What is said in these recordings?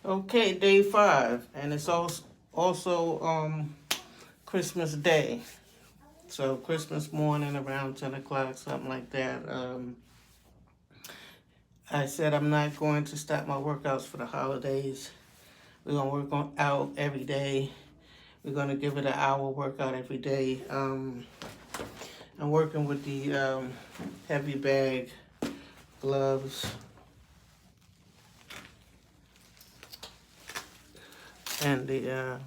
Okay, day 5, and it's also Christmas Day. So Christmas morning around 10 o'clock, something like that. I said I'm not going to stop my workouts for the holidays. We're gonna work on out every day. We're gonna give it an hour workout every day. I'm working with the heavy bag gloves, and the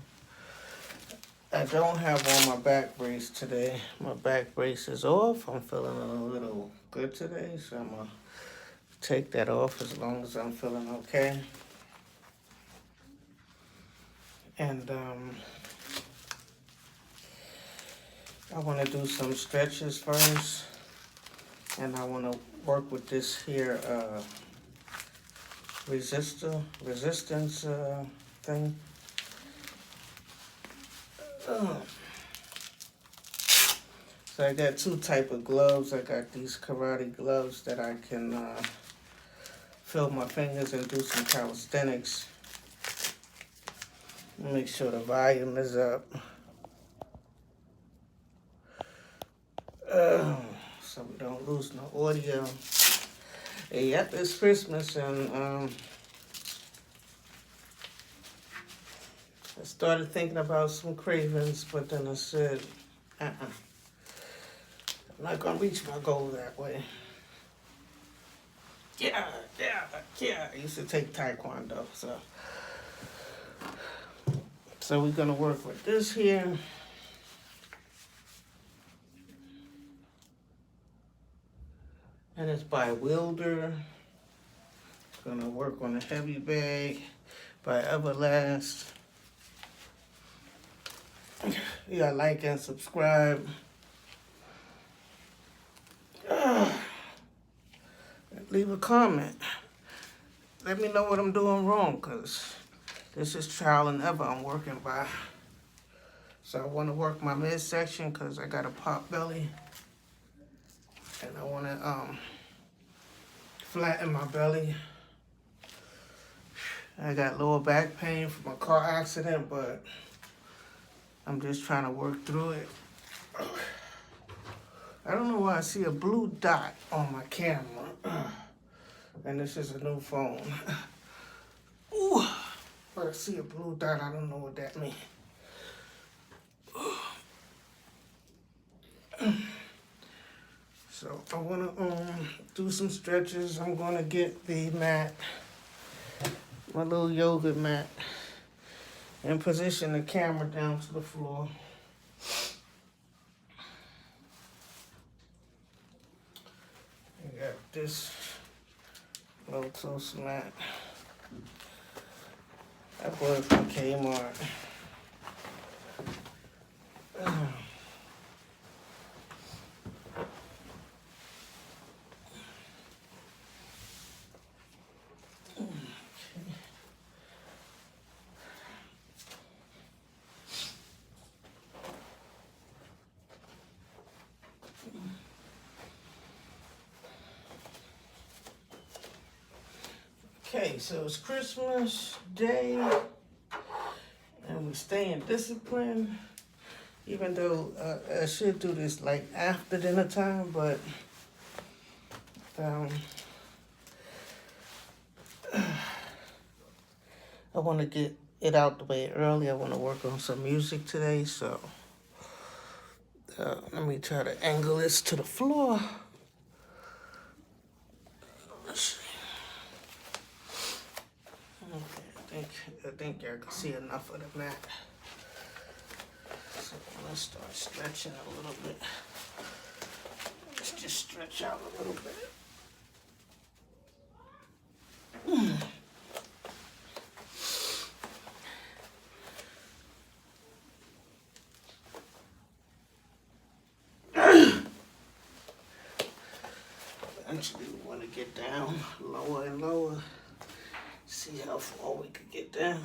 I don't have on my back brace today. My back brace is off. I'm feeling a little good today, so I'm gonna take that off as long as I'm feeling okay. And I want to do some stretches first, and I want to work with this here resistance thing. So I got two type of gloves. I got these karate gloves that I can fill my fingers and do some calisthenics. Make sure the volume is up. So we don't lose no audio. Hey, yep, it's Christmas, and I started thinking about some cravings, but then I said, I'm not gonna reach my goal that way. Yeah. I used to take Taekwondo, so we're gonna work with this here. And it's by Wilder. Gonna work on a heavy bag by Everlast. You gotta like and subscribe. Leave a comment. Let me know what I'm doing wrong, because this is trial and error I'm working by. So I want to work my midsection because I got a pop belly. And I want to flatten my belly. I got lower back pain from a car accident, but I'm just trying to work through it. I don't know why I see a blue dot on my camera. And this is a new phone. Ooh, but I see a blue dot. I don't know what that means. So I want to do some stretches. I'm going to get the mat, my little yoga mat, and position the camera down to the floor. I got this Lotus mat. I bought it from Kmart. Okay, so it's Christmas Day, and we stay in discipline, even though I should do this like after dinner time, but I want to get it out the way early. I want to work on some music today, so let me try to angle this to the floor. Let's see. Okay, I think y'all can see enough of the mat. So let's start stretching a little bit. Let's just stretch out a little bit. Eventually we want to get down lower and lower. See how far we could get down.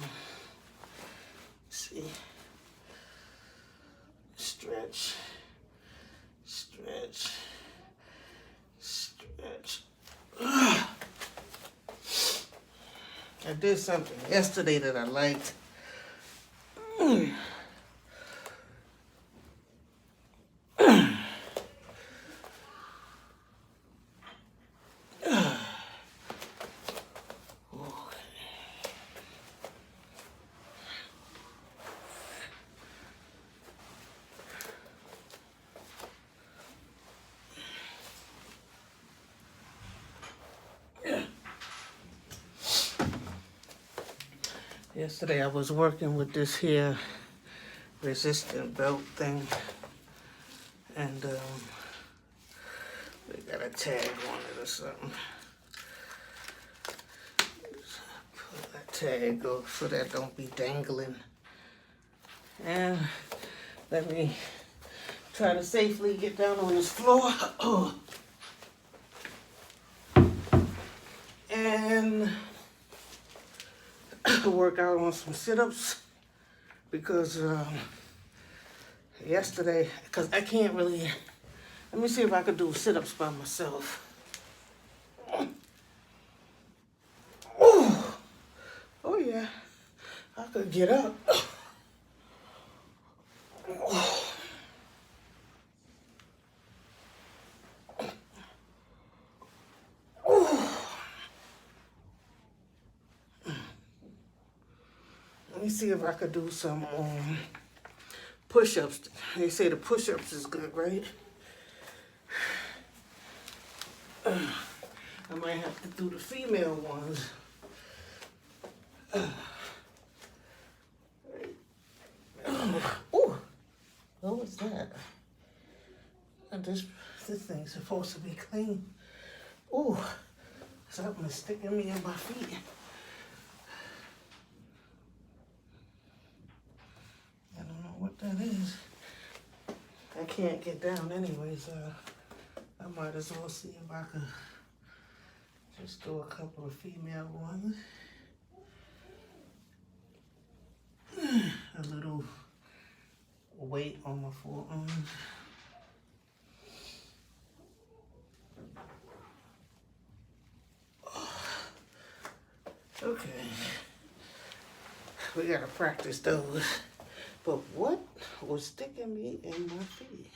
See. Stretch. Stretch. Stretch. I did something yesterday that I liked. Yesterday I was working with this here resistant belt thing, and we got a tag on it or something. Put that tag up so that don't be dangling. And let me try to safely get down on this floor. And work out on some sit-ups because yesterday, because I can't really, let me see if I could do sit-ups by myself. Oh yeah, I could get up. Let me see if I could do some push-ups. They say the push-ups is good, right? I might have to do the female ones. Oh, what was that? This thing's supposed to be clean. Oh, something is sticking me in my feet. I don't know what that is. I can't get down anyway, so I might as well see if I could just do a couple of female ones. A little weight on my forearms. Okay. We gotta practice those. But what was sticking me in my feet?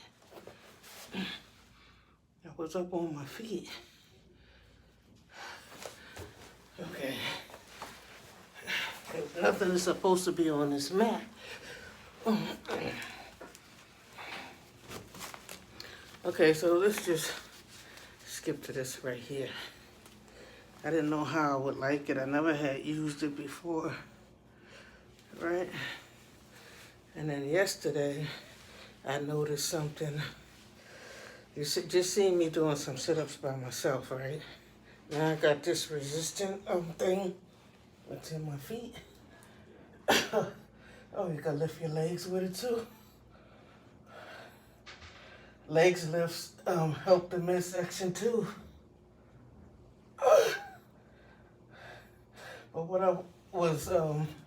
I was up on my feet. Okay. Nothing is supposed to be on this mat. Okay, so let's just skip to this right here. I didn't know how I would like it. I never had used it before, right? And then yesterday, I noticed something. You just seen me doing some sit-ups by myself, right? Now I got this resistant thing. It's in my feet. Oh, you can lift your legs with it too. Legs lifts help the midsection too. But what I was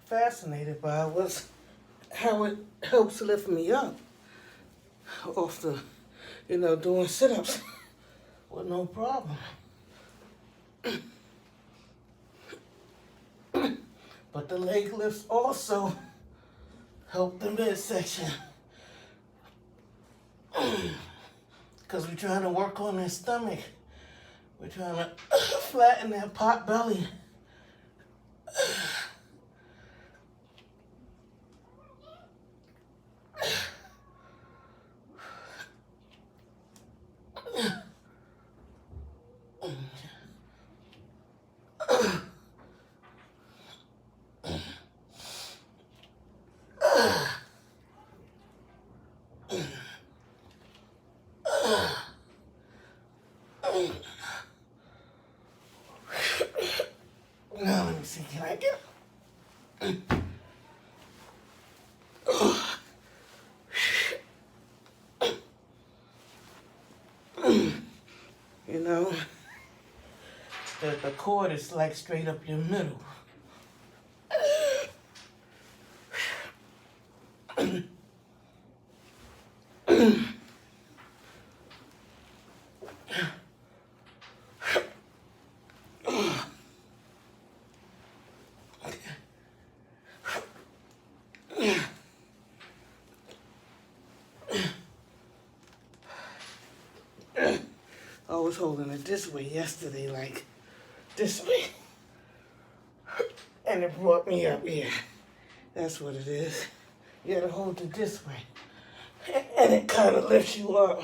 fascinated by was how it helps lift me up off the, doing sit-ups with no problem. But the leg lifts also help the midsection. Because we're trying to work on that stomach. We're trying to flatten that pot belly. Now let me see, can I get the cord is like straight up your middle. I was holding it this way yesterday, like this way. And it brought me up here. That's what it is. You gotta hold it this way. And it kind of lifts you up.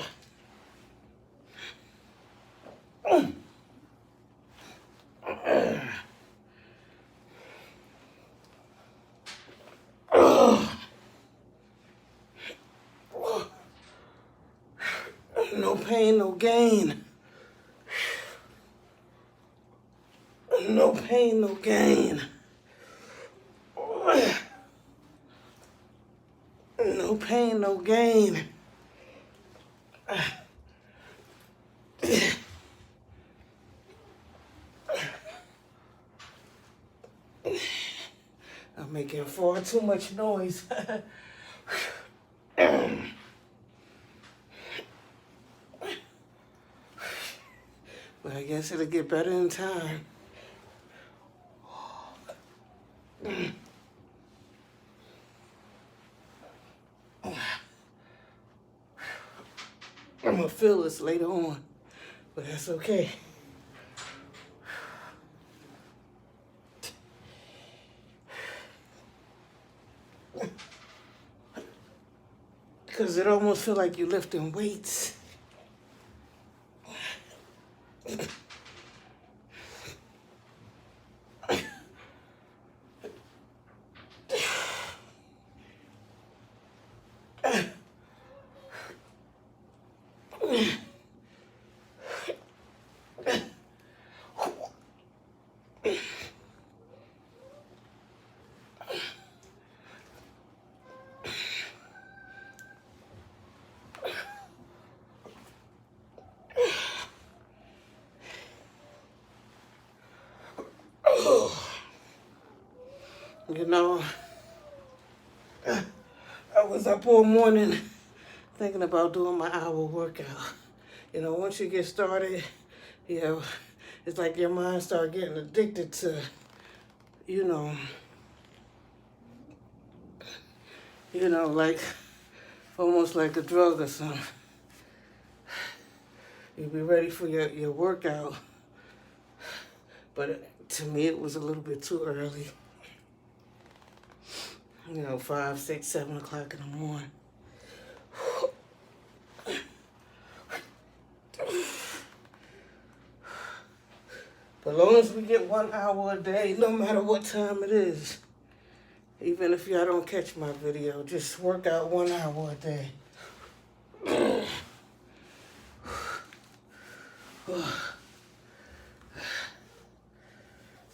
No pain, no gain. No pain, no gain. No pain, no gain. I'm making far too much noise. But I guess it'll get better in time. I'm gonna feel this later on, but that's okay. Because it almost feels like you're lifting weights. You know, I was up all morning thinking about doing my hour workout. You know, once you get started, you know, it's like your mind starts getting addicted to, you know, like almost like a drug or something. You be ready for your workout, but to me it was a little bit too early. You know, 5, 6, 7 o'clock in the morning. But as long as we get 1 hour a day, no matter what time it is, even if y'all don't catch my video, just work out 1 hour a day.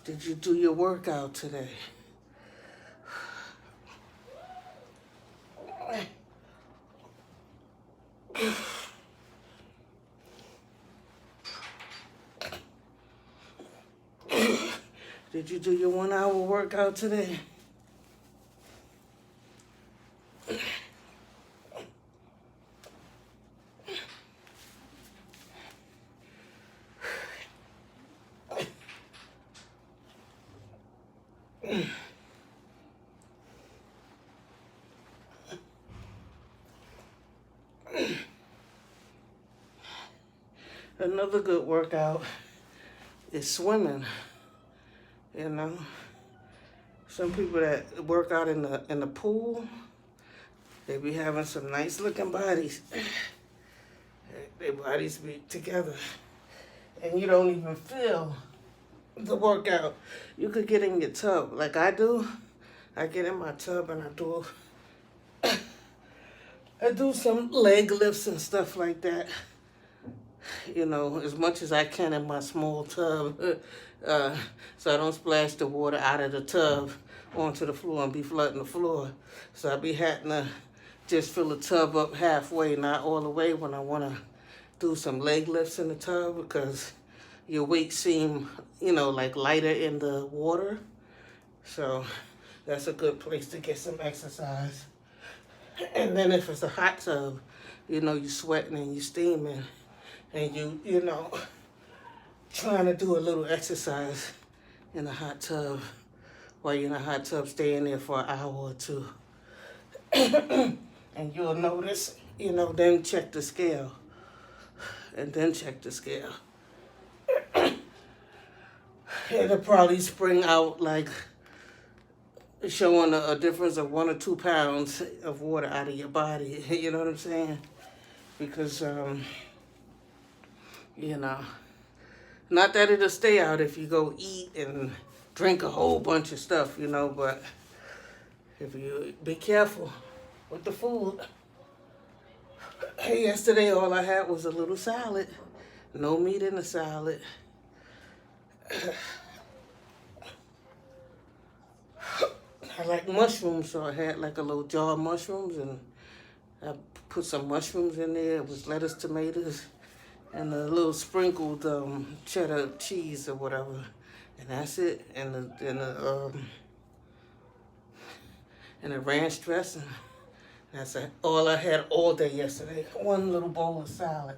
Did you do your workout today? Did you do your 1 hour workout today? Another good workout is swimming. You know, some people that work out in the pool, they be having some nice looking bodies. Their bodies be together, and you don't even feel the workout. You could get in your tub like I do. I get in my tub and I do some leg lifts and stuff like that. You know, as much as I can in my small tub, so I don't splash the water out of the tub onto the floor and be flooding the floor. So I be having to just fill the tub up halfway, not all the way, when I want to do some leg lifts in the tub, because your weight seem, you know, like lighter in the water. So that's a good place to get some exercise. And then if it's a hot tub, you know, you're sweating and you're steaming, and you know, trying to do a little exercise in a hot tub while you're in a hot tub, stay in there for an hour or two. And you'll notice, then check the scale. And then check the scale. It'll probably spring out like showing a difference of 1 or 2 pounds of water out of your body. You know what I'm saying? Because, not that it'll stay out if you go eat and drink a whole bunch of stuff, but if you be careful with the food. Hey, yesterday all I had was a little salad. No meat in the salad. I like mushrooms, so I had like a little jar of mushrooms, and I put some mushrooms in there. It was lettuce, tomatoes, and a little sprinkled cheddar cheese or whatever, and that's it. And the ranch dressing. That's all I had all day yesterday. One little bowl of salad.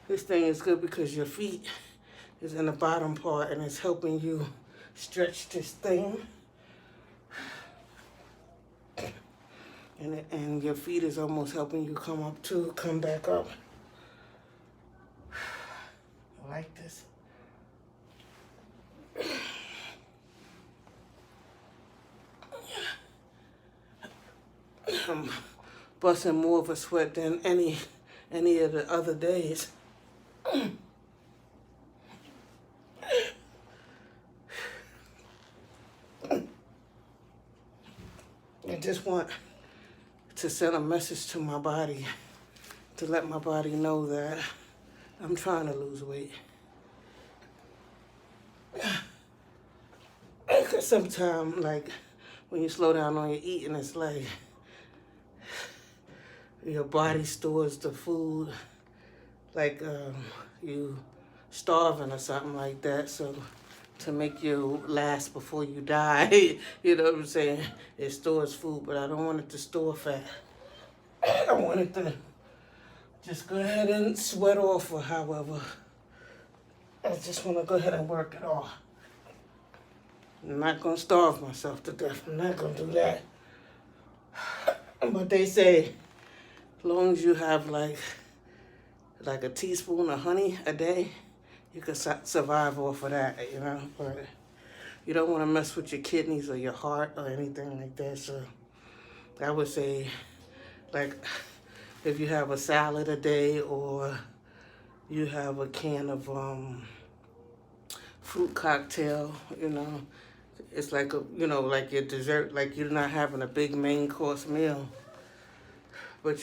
This thing is good because your feet is in the bottom part and it's helping you stretch this thing. And your feet is almost helping you come back up. I like this. I'm busting more of a sweat than any of the other days. I just want to send a message to my body, to let my body know that I'm trying to lose weight. Because sometimes, like, when you slow down on your eating, it's like your body stores the food like you starving or something like that, so to make you last before you die. You know what I'm saying? It stores food, but I don't want it to store fat. I want it to just go ahead and sweat off, or however. I just want to go ahead and work it off. I'm not going to starve myself to death. I'm not going to do that. But they say, as long as you have like a teaspoon of honey a day, you can survive off of that, But you don't want to mess with your kidneys or your heart or anything like that. So I would say, like, if you have a salad a day, or you have a can of fruit cocktail, it's like like your dessert, like you're not having a big main course meal. But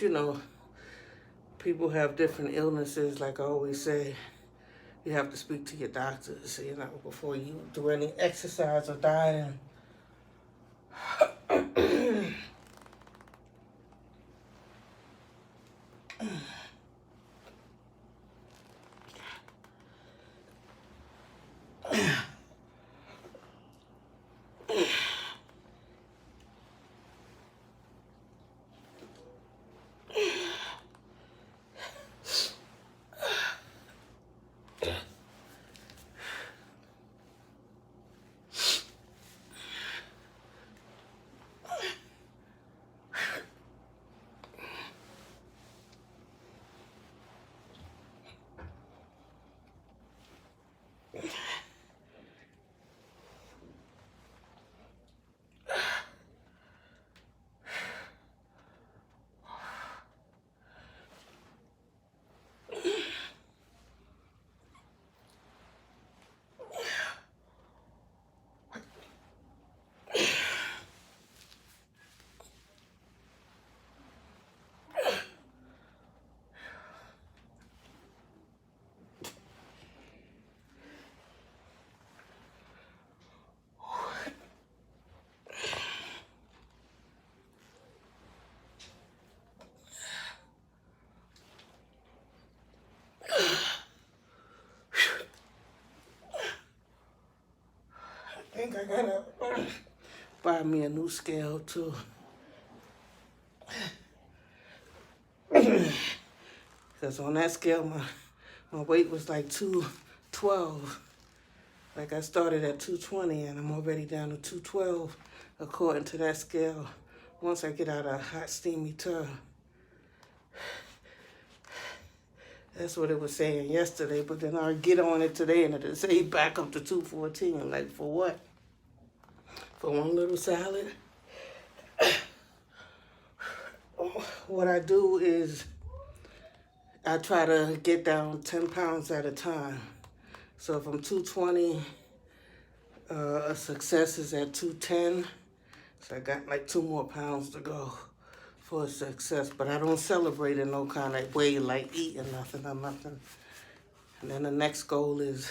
people have different illnesses. Like I always say, you have to speak to your doctors, before you do any exercise or dieting. think I gotta buy me a new scale too. Because on that scale, my weight was like 212. Like I started at 220 and I'm already down to 212 according to that scale. Once I get out of a hot, steamy tub. That's what it was saying yesterday, but then I get on it today and it say back up to 214. I'm like, for what? For one little salad? What I do is I try to get down 10 pounds at a time. So if I'm 220, a success is at 210. So I got like 2 more pounds to go for a success. But I don't celebrate in no kind of way like eating nothing or nothing. And then the next goal is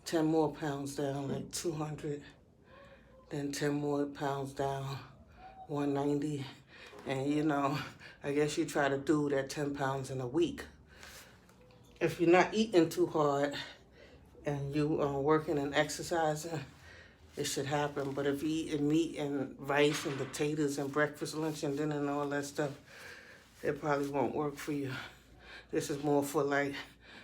10 more pounds down, like 200. Then 10 more pounds down, 190. And you know, I guess you try to do that 10 pounds in a week. If you're not eating too hard and you are working and exercising, it should happen. But if you're eating meat and rice and potatoes and breakfast, lunch, and dinner and all that stuff, it probably won't work for you. This is more for like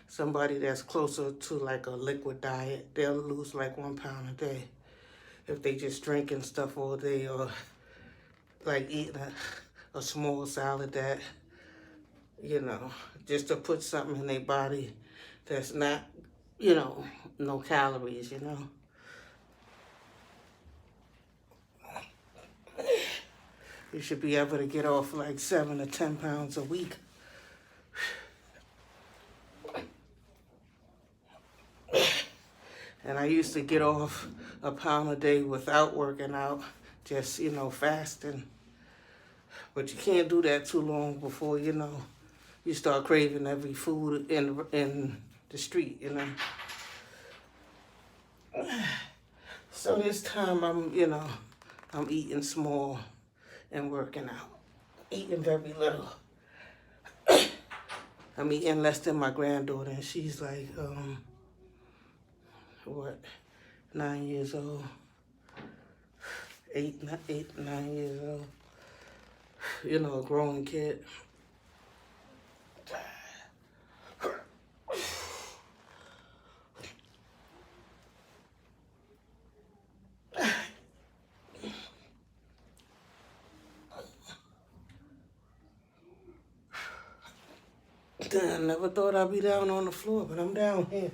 somebody that's closer to like a liquid diet. They'll lose like 1 pound a day if they just drinking stuff all day or like eating a small salad that, you know, just to put something in their body that's not, you know, no calories, you know. You should be able to get off like 7 to 10 pounds a week. And I used to get off a pound a day without working out, just, you know, fasting. But you can't do that too long before, you know, you start craving every food in the street, you know. So this time I'm eating small and working out. Eating very little. I'm eating less than my granddaughter, and she's like, 9 years old? 9 years old. You know, a grown kid. I never thought I'd be down on the floor, but I'm down here.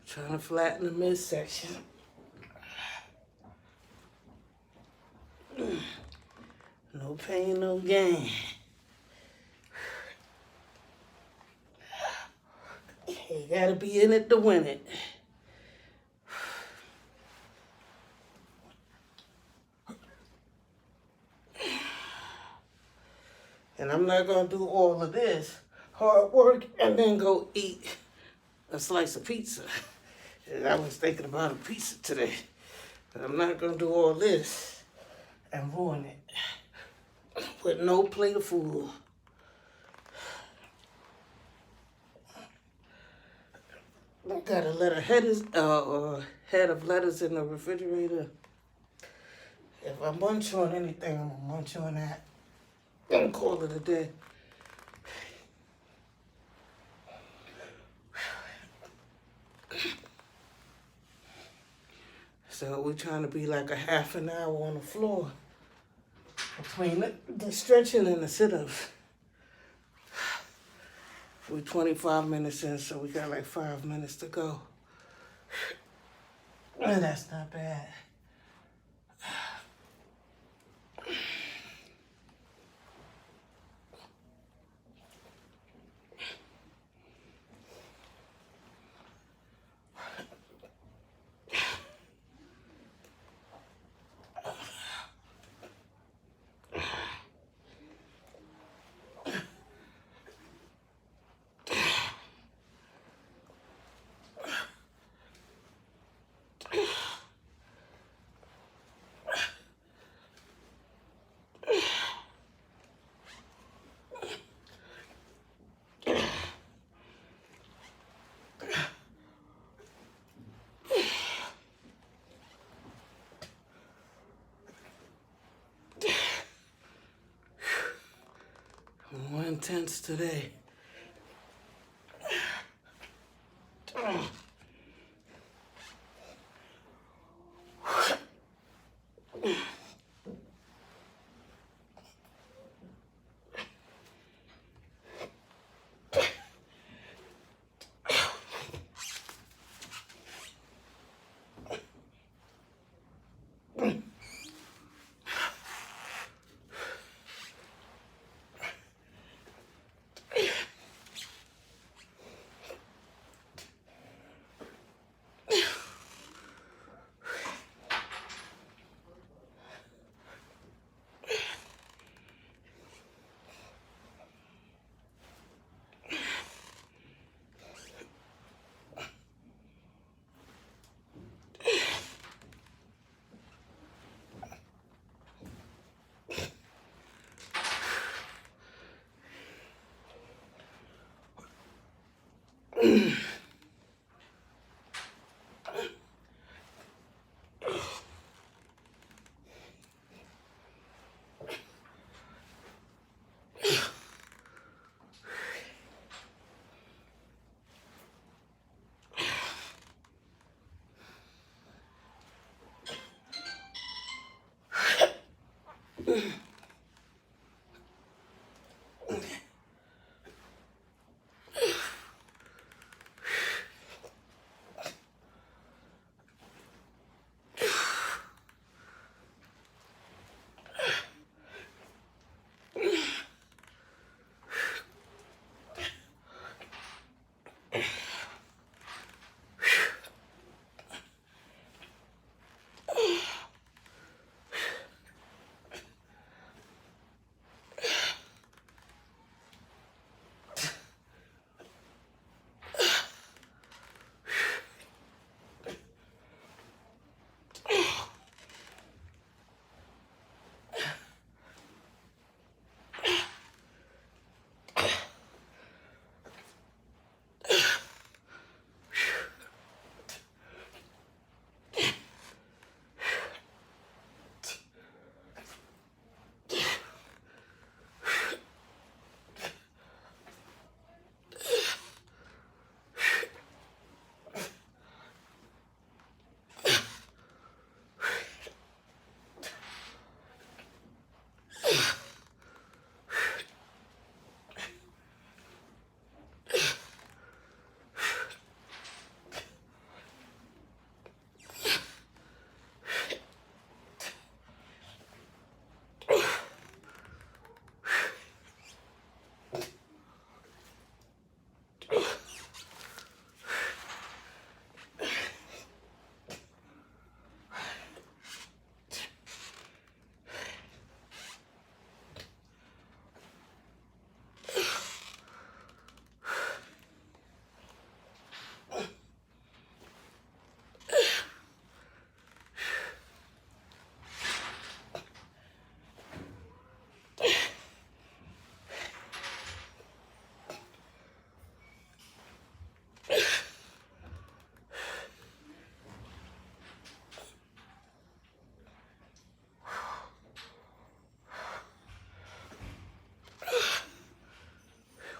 Trying to flatten the midsection. No pain, no gain. You gotta be in it to win it. And I'm not gonna do all of this hard work and then go eat a slice of pizza. And I was thinking about a pizza today. But I'm not gonna do all this and ruin it with no plate of food. I got a letter head of lettuce in the refrigerator. If I munch on anything, I'm gonna munch on that and call it a day. So we're trying to be like a half an hour on the floor between the stretching and the sit-ups. We're 25 minutes in, so we got like 5 minutes to go. And that's not bad. intense today.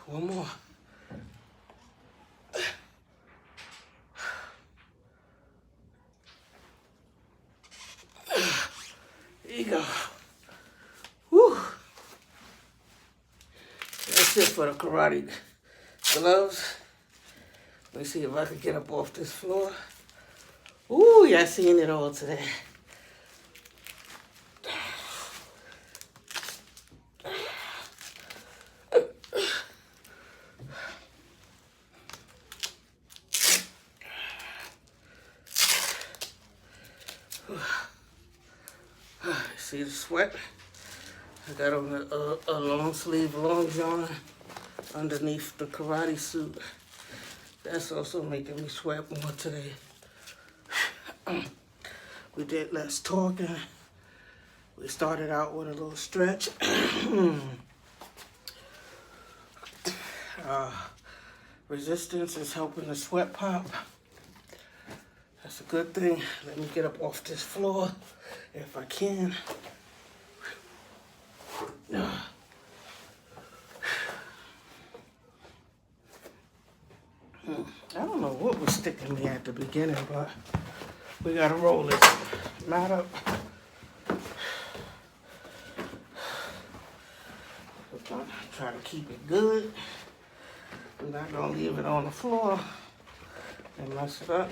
One more. There you go. Whew. That's it for the karate gloves. Let me see if I can get up off this floor. Ooh, y'all seen it all today. See the sweat? I got on a long sleeve, long john underneath the karate suit. That's also making me sweat more today. We did less talking. We started out with a little stretch. Resistance is helping the sweat pop. That's a good thing. Let me get up off this floor if I can. I don't know what was sticking me at the beginning, but we gotta roll this mat up. We're gonna try to keep it good. We're not gonna leave it on the floor and mess it up.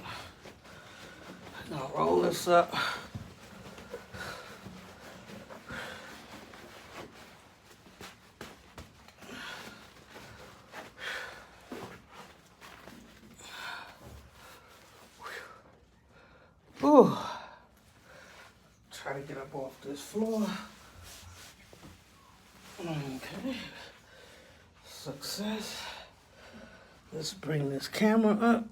We're gonna roll this up. Ooh. Try to get up off this floor. Okay. Success. Let's bring this camera up.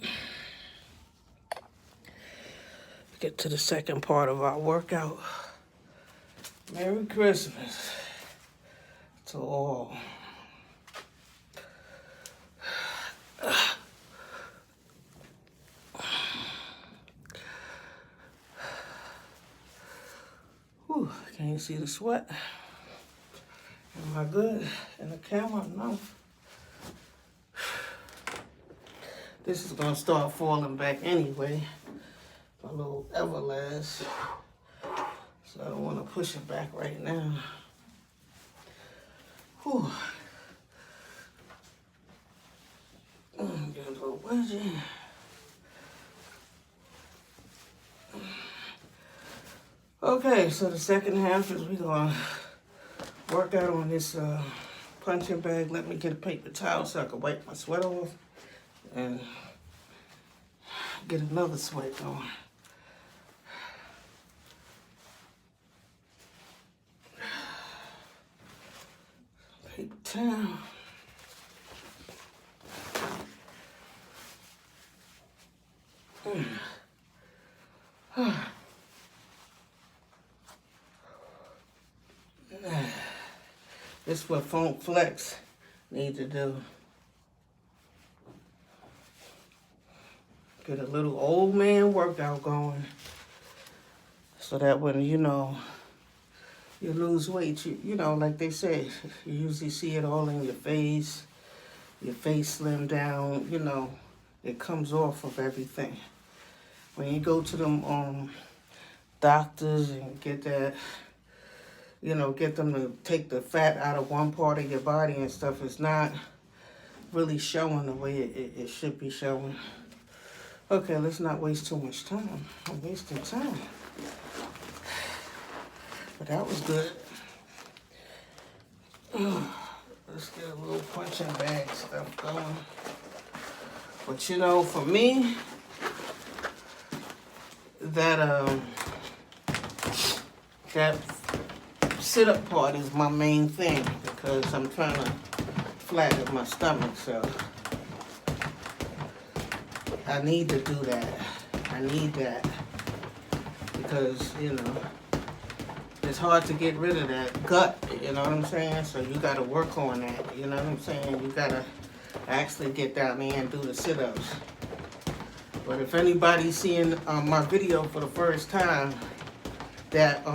Get to the second part of our workout. Merry Christmas to all. Whew, can you see the sweat? Am I good in the camera? No. This is gonna start falling back anyway. My little Everlast. So I don't wanna push it back right now. Whew. Get a little wedgie. Okay, so the second half is we're gonna work out on this punching bag. Let me get a paper towel so I can wipe my sweat off and get another sweat going. Paper towel. This is what Funk Flex need to do. Get a little old man workout going so that when, you know, you lose weight, you know, like they say, you usually see it all in your face slim down, you know, it comes off of everything. When you go to them doctors and get that, you know, get them to take the fat out of one part of your body and stuff, it's not really showing the way it should be showing. Okay, let's not waste too much time. I'm wasting time. But that was good. Let's get a little punching bag stuff going. But you know, for me, that sit-up part is my main thing because I'm trying to flatten my stomach, so I need to do that. I need that because, you know, it's hard to get rid of that gut, you know what I'm saying? So you got to work on that, you know what I'm saying? You got to actually get down there and do the sit-ups. But if anybody's seeing my video for the first time, that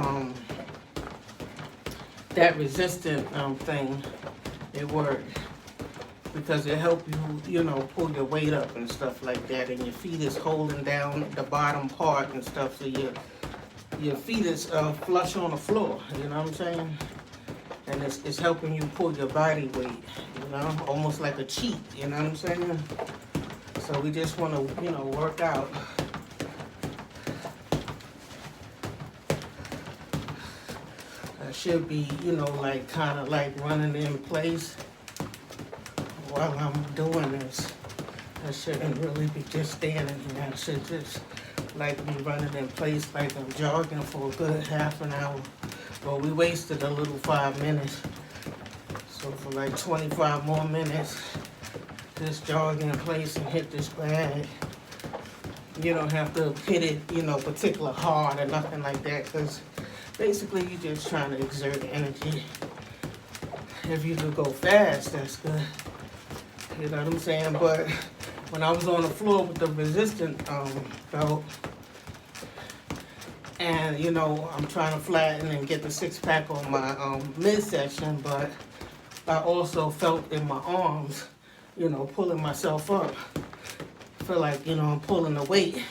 resistant thing, it worked because it helped you, you know, pull your weight up and stuff like that, and your feet is holding down the bottom part and stuff, so your feet is flush on the floor, you know what I'm saying? And it's helping you pull your body weight, you know, almost like a cheat, you know what I'm saying? So we just want to, you know, work out. I should be, you know, like kind of like running in place while I'm doing this. I shouldn't really be just standing here. I should just like be running in place like I'm jogging for a good half an hour. But we wasted a little 5 minutes. So for like 25 more minutes, just jog in place and hit this bag. You don't have to hit it, you know, particular hard or nothing like that, because basically you're just trying to exert energy. If you could go fast, that's good. You know what I'm saying? But when I was on the floor with the resistant belt, and you know, I'm trying to flatten and get the six-pack on my midsection, but I also felt in my arms, you know, pulling myself up. feel like, you know, I'm pulling the weight.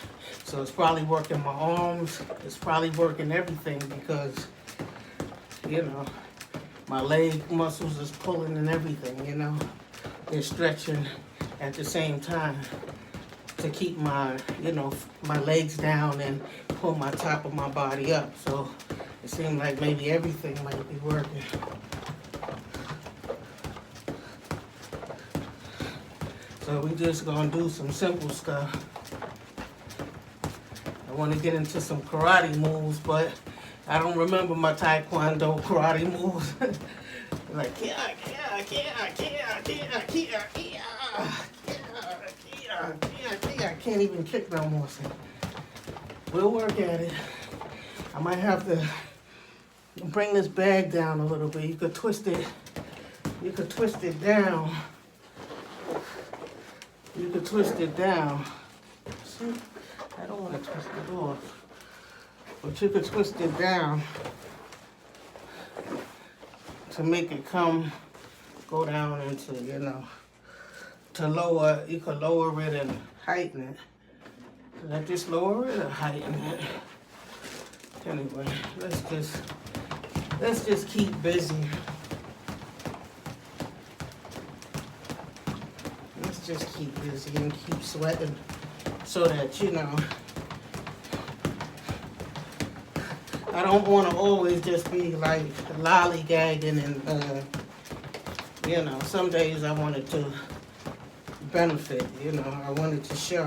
So it's probably working my arms. It's probably working everything because, you know, my leg muscles is pulling and everything, you know. They're stretching at the same time to keep my, you know, my legs down and pull my top of my body up. So it seemed like maybe everything might be working. So we just gonna do some simple stuff. I want to get into some karate moves, but I don't remember my taekwondo karate moves. Like, I can't even kick no more. So we'll work at it. I might have to bring this bag down a little bit. You could twist it. You could twist it down. You could twist it down. See? I don't want to twist it off. But you could twist it down to make it go down into, you know, to lower, you could lower it and heighten it. Did I just lower it or heighten it? Anyway, let's just keep busy. Let's just keep busy and keep sweating so that, you know, I don't want to always just be like lollygagging and, you know, some days I wanted to benefit, you know, I wanted to show.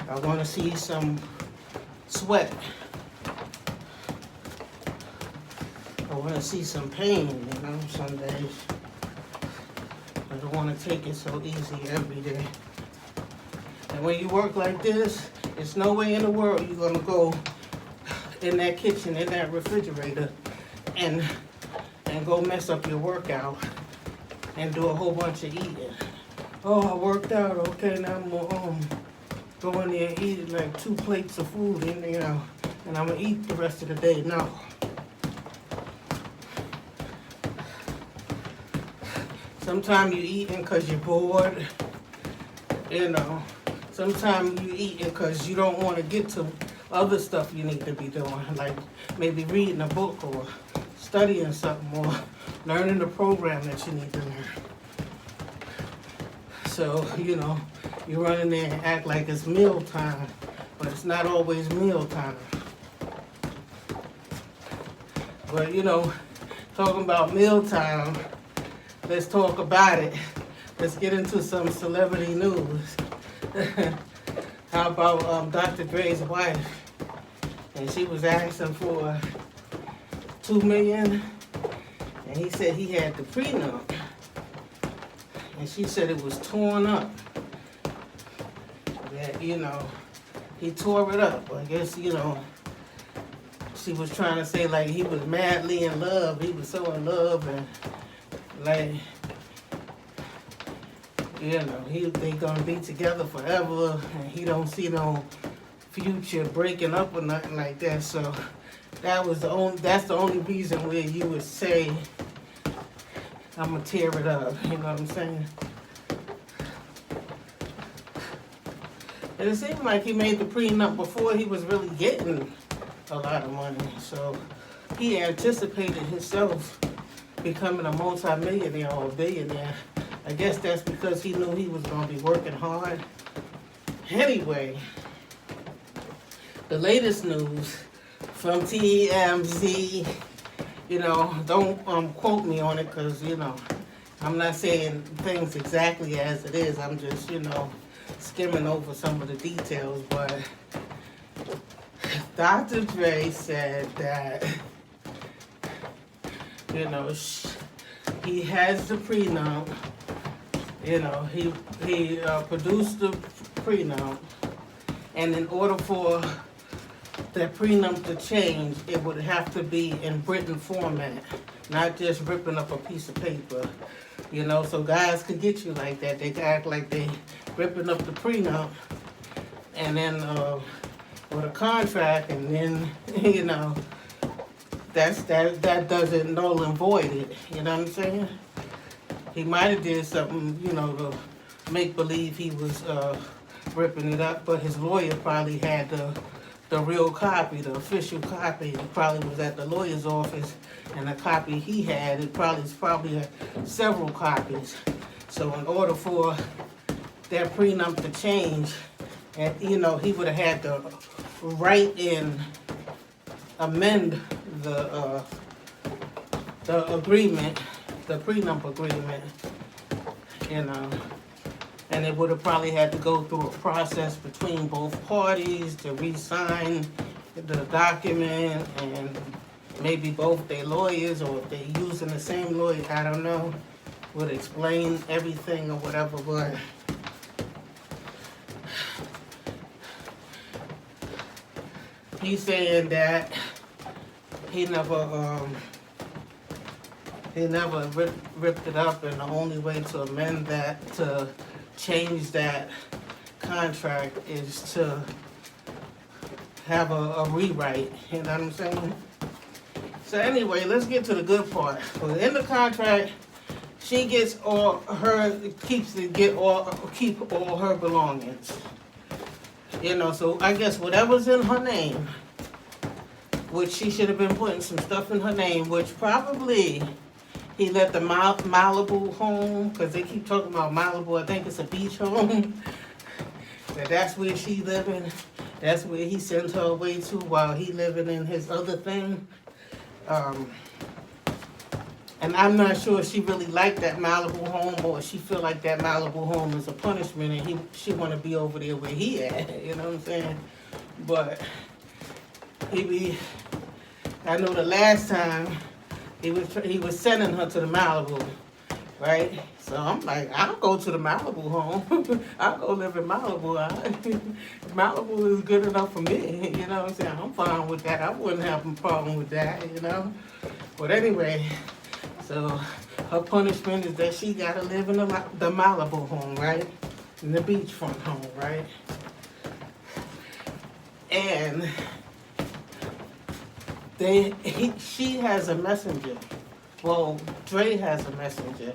I want to see some sweat. I want to see some pain, you know, some days. I don't want to take it so easy every day. And when you work like this, there's no way in the world you're going to go in that kitchen, in that refrigerator, and go mess up your workout and do a whole bunch of eating. Oh, I worked out, okay, now I'm going to go in there and eat like 2 plates of food, and, you know, and I'm going to eat the rest of the day. No. Sometimes you eating because you're bored, you know. Sometimes you eating because you don't want to get to other stuff you need to be doing, like maybe reading a book or studying something or learning the program that you need to learn. So, you know, you run in there and act like it's meal time, but it's not always meal time. But, you know, talking about meal time, let's talk about it. Let's get into some celebrity news. How about Dr. Dre's wife? And she was asking for $2 million, and he said he had the prenup. And she said it was torn up. That, you know, he tore it up. I guess, you know, she was trying to say like he was madly in love. He was so in love, and like, you know, they gonna be together forever, and he don't see no future breaking up or nothing like that. So that's the only reason where you would say I'm gonna tear it up. You know what I'm saying? And it seemed like he made the prenup before he was really getting a lot of money. So he anticipated himself becoming a multi-millionaire or a billionaire. I guess that's because he knew he was going to be working hard. Anyway, the latest news from TMZ, you know, don't quote me on it because, you know, I'm not saying things exactly as it is. I'm just, you know, skimming over some of the details. But Dr. Dre said that, you know, he has the prenup. You know, he produced the prenup, and in order for that prenup to change, it would have to be in written format, not just ripping up a piece of paper. You know, so guys could get you like that. They could act like they ripping up the prenup, and then with a contract, and then you know, that doesn't null and void it. You know what I'm saying? He might have did something, you know, to make believe he was ripping it up, but his lawyer probably had the real copy, the official copy. It probably was at the lawyer's office, and the copy he had, it probably had several copies. So in order for that prenup to change, and he would have had to write and amend the agreement, the prenup agreement, and it would have probably had to go through a process between both parties to re-sign the document, and maybe both their lawyers, or if they're using the same lawyer, I don't know, would explain everything or whatever, but he's saying that he never ripped it up, and the only way to amend that, to change that contract, is to have a rewrite. You know what I'm saying? So anyway, let's get to the good part. Well, in the contract, she gets keep all her belongings. So I guess whatever's in her name, which she should have been putting some stuff in her name, which probably he let the Malibu home, because they keep talking about Malibu, I think it's a beach home, that's where she living, that's where he sends her away to while he living in his other thing. And I'm not sure if she really liked that Malibu home, or she feel like that Malibu home is a punishment, and she want to be over there where he at. You know what I'm saying? But I know the last time he was sending her to the Malibu, right? So I'm like, I'll go to the Malibu home. I'll go live in Malibu. Malibu is good enough for me. You know what I'm saying? I'm fine with that. I wouldn't have a problem with that. But anyway. So her punishment is that she gotta live in the Malibu home, right? In the beachfront home, right? And she has a messenger. Well, Dre has a messenger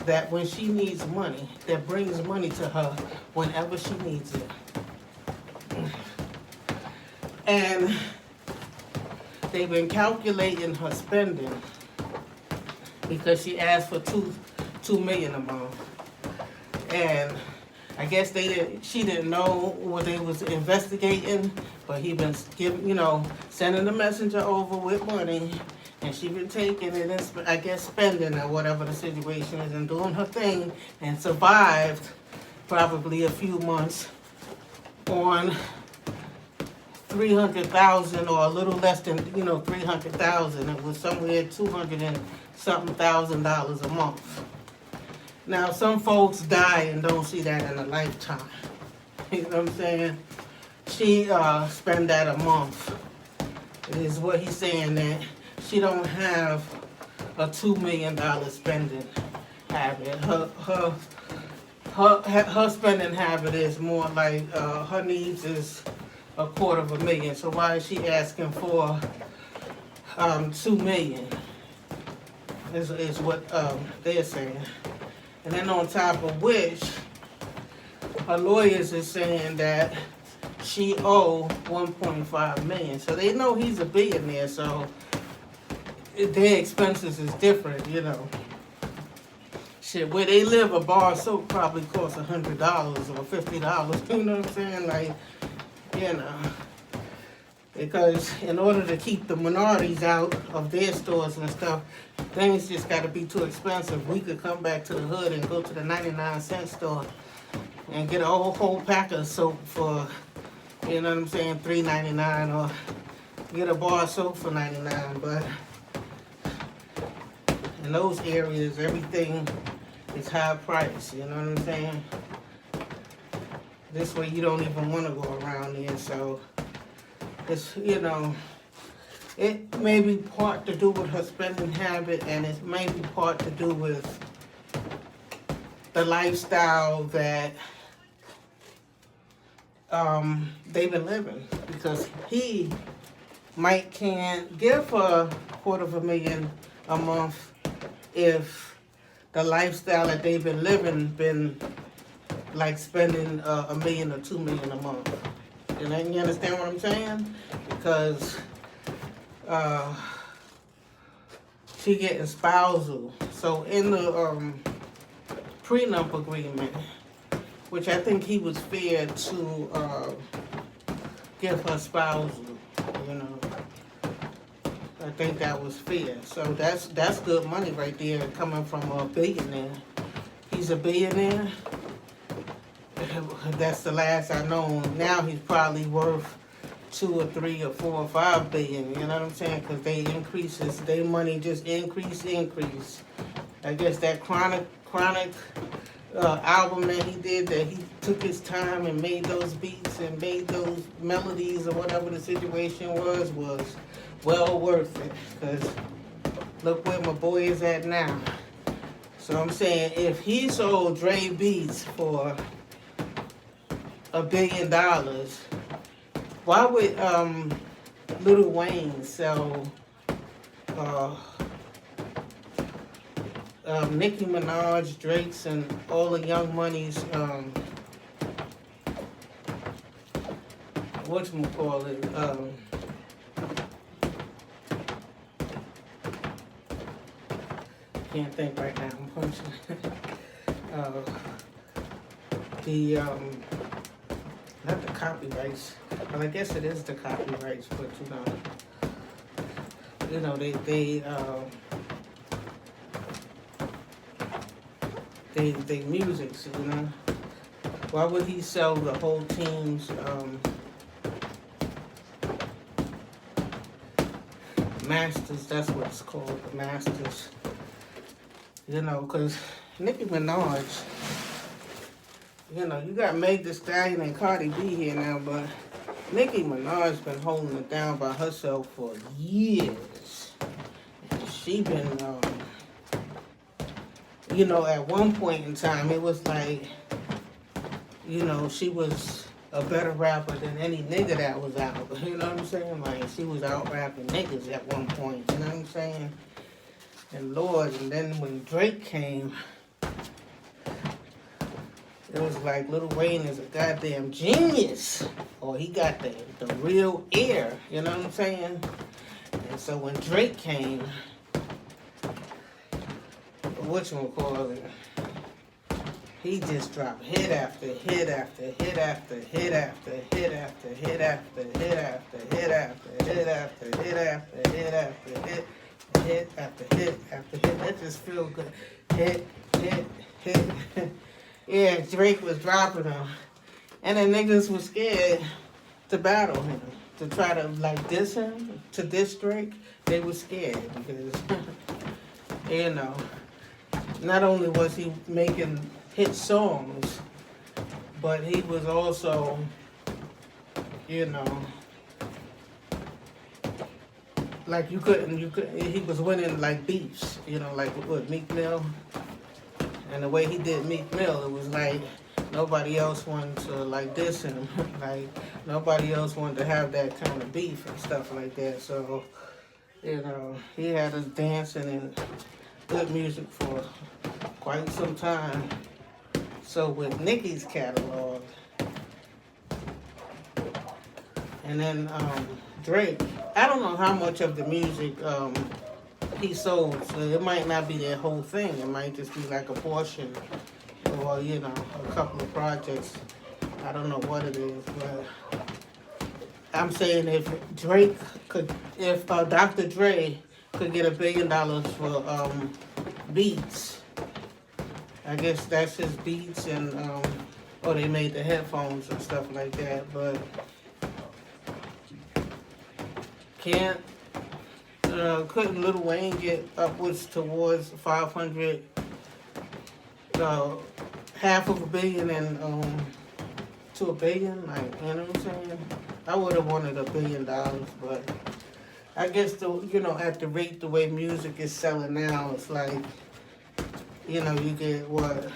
that when she needs money, that brings money to her whenever she needs it. And they've been calculating her spending, because she asked for $2 million a month, and I guess she didn't know what they was investigating, but he been sending the messenger over with money, and she been taking it and I guess spending or whatever the situation is, and doing her thing, and survived probably a few months on $300,000, or a little less than $300,000. It was somewhere $200 and something thousand a month. Now some folks die and don't see that in a lifetime. You know what I'm saying? She spend that a month. Is what he's saying, that she don't have a $2 million spending habit. Her spending habit is more like her needs is $250,000. So why is she asking for $2 million? Is what they're saying. And then on top of which, her lawyers is saying that she owe $1.5 million. So they know he's a billionaire, so their expenses is different, Shit, where they live, a bar of soap probably costs $100 or $50. You know what I'm saying? Because in order to keep the minorities out of their stores and stuff, things just got to be too expensive. We could come back to the hood and go to the 99-cent store and get a whole pack of soap for, $3.99, or get a bar of soap for $99. But in those areas, everything is high price. You know what I'm saying? This way, you don't even want to go around there. So it's it may be part to do with her spending habit, and it may be part to do with the lifestyle that they've been living, because he can't give her $250,000 a month if the lifestyle that they've been living been like spending $1 million or $2 million a month. And then you understand what I'm saying? Because she getting spousal. So in the prenup agreement, which I think he was fair to give her spousal, you know. I think that was fair. So that's good money right there coming from a billionaire. He's a billionaire. That's the last I know. Now he's probably worth 2 or 3 or 4 or 5 billion. You know what I'm saying? Because they increases, their money just increase. I guess that chronic album that he did, that he took his time and made those beats and made those melodies or whatever the situation was well worth it. Because look where my boy is at now. So I'm saying, if he sold Dre beats for $1 billion, why would Lil Wayne sell Nicki Minaj, Drake's, and all the Young Money's whatchamacallit, can't think right now, I'm punching. Not the copyrights, well, I guess it is the copyrights, but they musics, you know. Why would he sell the whole team's masters? That's what it's called, the masters. You know, because Nicki Minaj, you know, you got Meg Thee Stallion and Cardi B here now, but Nicki Minaj been holding it down by herself for years. And she been, you know, at one point in time, it was like, you know, she was a better rapper than any nigga that was out. You know what I'm saying? Like, she was out rapping niggas at one point, you know what I'm saying? And Lord, and then when Drake came, it was like Lil Wayne is a goddamn genius. Or he got the real ear, you know what I'm saying? And so when Drake came, whatchamacallit, he just dropped hit after hit after hit after hit after hit after hit after hit after hit after hit after hit after hit after hit. Hit after hit after hit. That just feels good. Hit. Yeah, Drake was dropping them. And the niggas was scared to battle him. To try to like diss him, to diss Drake. They were scared because, you know, not only was he making hit songs, but he was also, you know, like you couldn't, he was winning like beefs, you know, like with Meek Mill. And the way he did Meek Mill, it was like nobody else wanted to like diss him. Like nobody else wanted to have that kind of beef and stuff like that. So, you know, he had us dancing and good music for quite some time. So with Nicki's catalog, and then Drake, I don't know how much of the music he sold, so it might not be that whole thing. It might just be like a portion, or you know, a couple of projects. I don't know what it is, but I'm saying if Drake could, if Dr. Dre could get $1 billion for beats, I guess that's his beats, and or they made the headphones and stuff like that, but. Couldn't Lil Wayne get upwards towards 500, half of $1 billion and to $1 billion? Like, you know what I'm saying? I would have wanted $1 billion, but I guess you know, at the rate the way music is selling now, it's like, you know, you get what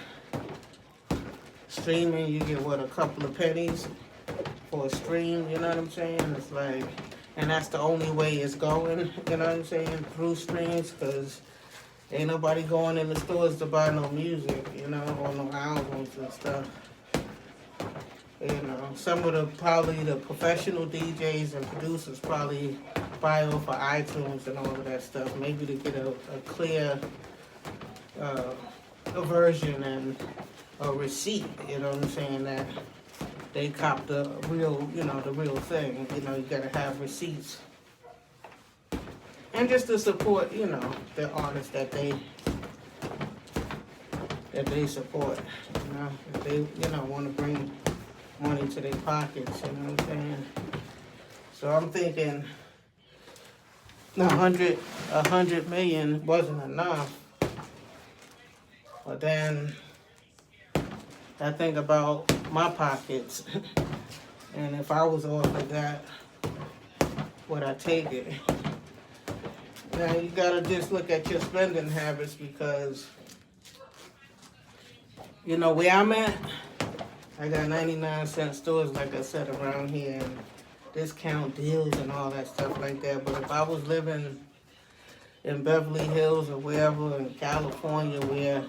streaming, you get what, a couple of pennies for a stream. You know what I'm saying? It's like. And that's the only way it's going, you know what I'm saying, through streams, because ain't nobody going in the stores to buy no music, you know, or no albums and stuff. You know, some of the professional DJs and producers probably buy off of iTunes and all of that stuff, maybe to get a clear a version and a receipt, you know what I'm saying, that they cop the real, the real thing. You know, you gotta have receipts. And just to support, the artists that they support, if they, want to bring money to their pockets, you know what I'm saying? So I'm thinking $100 million wasn't enough. But then I think about my pockets, and if I was offered that, would I take it? Now you gotta just look at your spending habits, because where I'm at, I got 99-cent stores, like I said, around here, and discount deals and all that stuff like that. But if I was living in Beverly Hills or wherever in California, where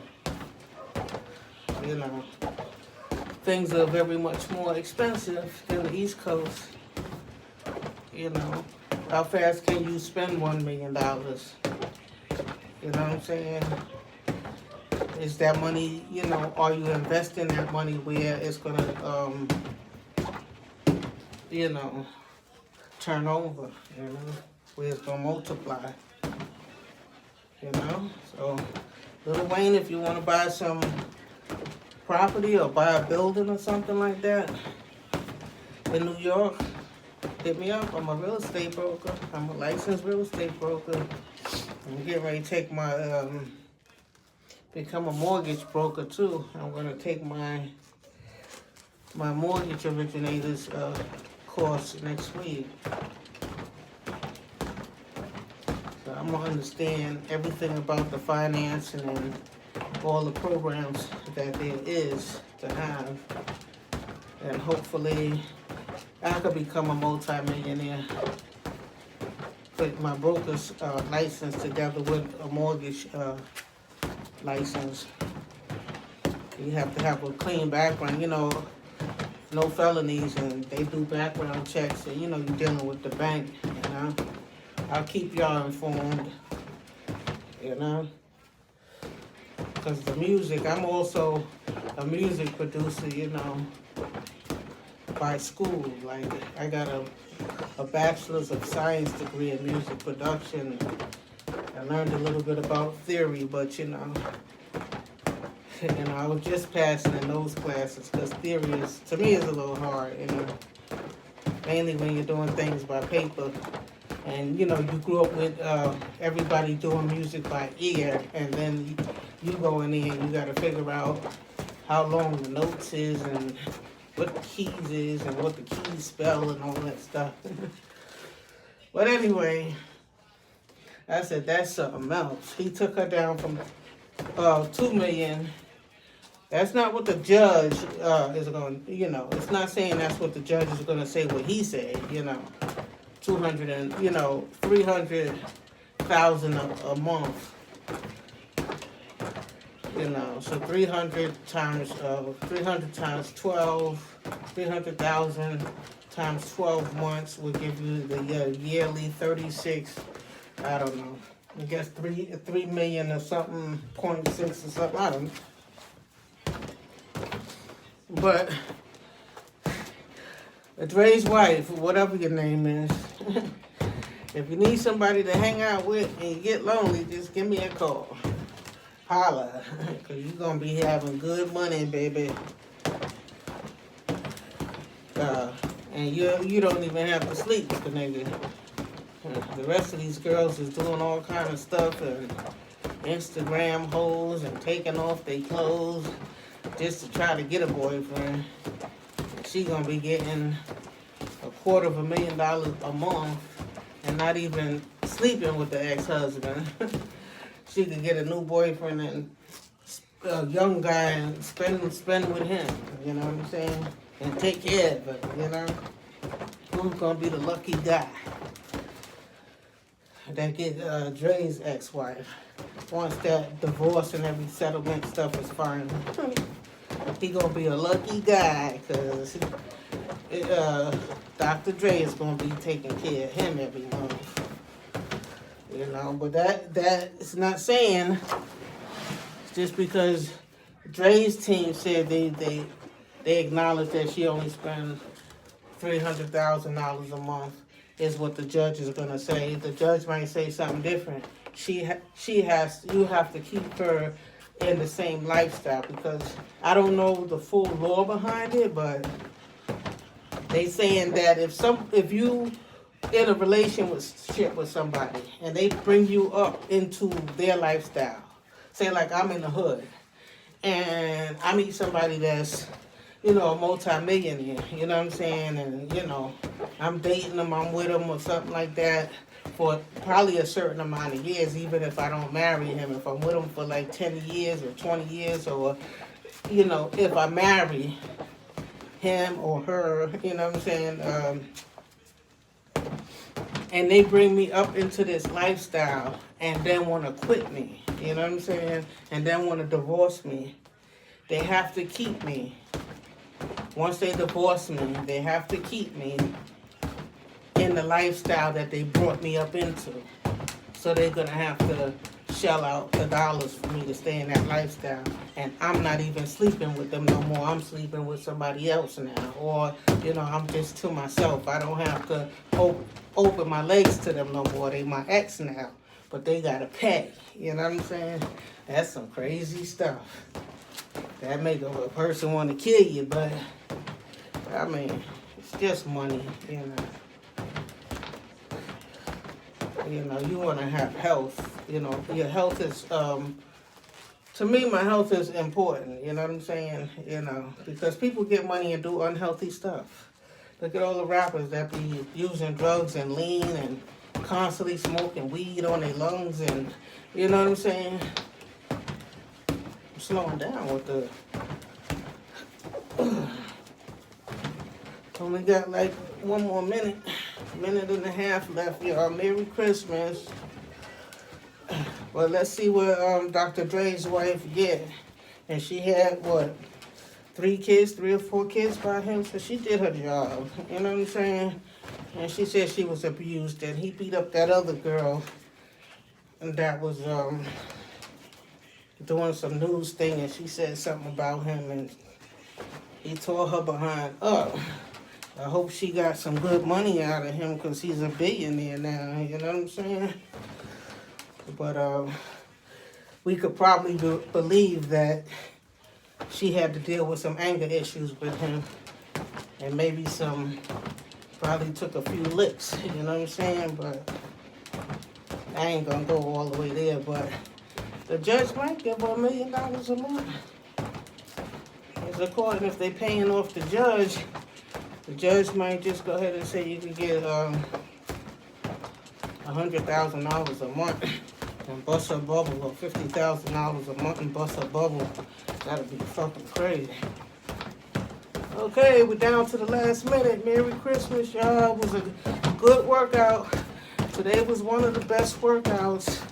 things are very much more expensive than the East Coast, how fast can you spend $1 million? You know what I'm saying? Is that money, are you investing that money where it's gonna, turn over, where it's gonna multiply, So, Lil Wayne, if you want to buy some property or buy a building or something like that in New York, hit me up. I'm a real estate broker. I'm a licensed real estate broker. I'm getting ready to take my, become a mortgage broker too. I'm going to take my mortgage originators course next week. So I'm going to understand everything about the financing and all the programs that there is to have, and hopefully I could become a multi-millionaire. Put my broker's license together with a mortgage license. You have to have a clean background, no felonies, and they do background checks, and you're dealing with the bank, I'll keep y'all informed, because the music, I'm also a music producer, by school. Like, I got a bachelor's of science degree in music production. I learned a little bit about theory, but I was just passing in those classes, because theory is, to me, is a little hard, mainly when you're doing things by paper. And, you grew up with everybody doing music by ear, and then you go in there and you got to figure out how long the notes is, and what the keys is, and what the keys spell, and all that stuff. But anyway, I said, that's something else. He took her down from $2 million. That's not what the judge is going to, it's not saying that's what the judge is going to say what he said, 200 and, 300,000 a month. So 300 times 12, 300,000 times 12 months will give you the yearly 36, I don't know, I guess 3 million or something, 0.6 or something, I don't know. But Dre's wife, whatever your name is, if you need somebody to hang out with and you get lonely, just give me a call. Holla, because you're going to be having good money, baby. And you don't even have to sleep with the nigga. The rest of these girls is doing all kind of stuff, and Instagram hoes, and taking off their clothes just to try to get a boyfriend. She going to be getting $250,000 a month and not even sleeping with the ex-husband. She could get a new boyfriend and a young guy and spend with him, you know what I'm saying? And take care of it, Who's gonna be the lucky guy that get Dre's ex-wife once that divorce and every settlement stuff is final? he gonna be a lucky guy, cause Dr. Dre is gonna be taking care of him every month. You know, but that is not saying just because Dre's team said they acknowledge that she only spends $300,000 a month is what the judge is gonna say. The judge might say something different. You have to keep her in the same lifestyle, because I don't know the full law behind it, but they saying that if you in a relationship with somebody and they bring you up into their lifestyle, say like I'm in the hood and I meet somebody that's, a multi-millionaire, you know what I'm saying, and I'm dating them, I'm with them or something like that for probably a certain amount of years, even if I don't marry him, if I'm with him for like 10 years or 20 years, or if I marry him or her, you know what I'm saying, and they bring me up into this lifestyle and then want to quit me, you know what I'm saying, and then want to divorce me. They have to keep me. Once they divorce me, they have to keep me in the lifestyle that they brought me up into. So they're going to have to shell out the dollars for me to stay in that lifestyle. And I'm not even sleeping with them no more. I'm sleeping with somebody else now. Or, I'm just to myself. I don't have to open my legs to them no more. They my ex now. But they got to pay. You know what I'm saying? That's some crazy stuff. That make a person want to kill you, but I mean, it's just money, you want to have health, your health is, to me, my health is important, you know what I'm saying, because people get money and do unhealthy stuff. Look at all the rappers that be using drugs and lean and constantly smoking weed on their lungs, and, you know what I'm saying, I'm slowing down with the... Only got like one more minute and a half left, y'all. Merry Christmas. Well, let's see what Dr. Dre's wife get. And she had, 3 or 4 kids by him, so she did her job. You know what I'm saying? And she said she was abused, and he beat up that other girl, and that was doing some news thing, and she said something about him, and he tore her behind up. I hope she got some good money out of him, because he's a billionaire now, you know what I'm saying? But we could probably believe that she had to deal with some anger issues with him, and maybe probably took a few licks, you know what I'm saying? But I ain't gonna go all the way there, but the judge might give her $1 million a month. It's according, if they paying off the judge might just go ahead and say you can get $100,000 a month and bust a bubble, or $50,000 a month and bust a bubble. That'd be fucking crazy. Okay, we're down to the last minute. Merry Christmas, y'all. It was a good workout. Today was one of the best workouts.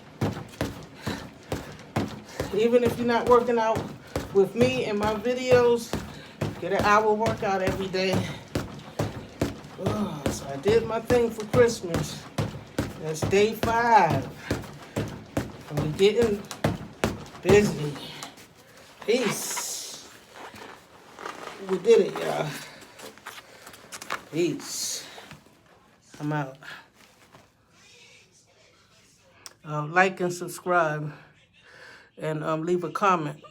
Even if you're not working out with me in my videos, get an hour workout every day. Oh, so I did my thing for Christmas. That's day 5. And we're getting busy. Peace. We did it, y'all. Peace. I'm out. Like and subscribe. And leave a comment.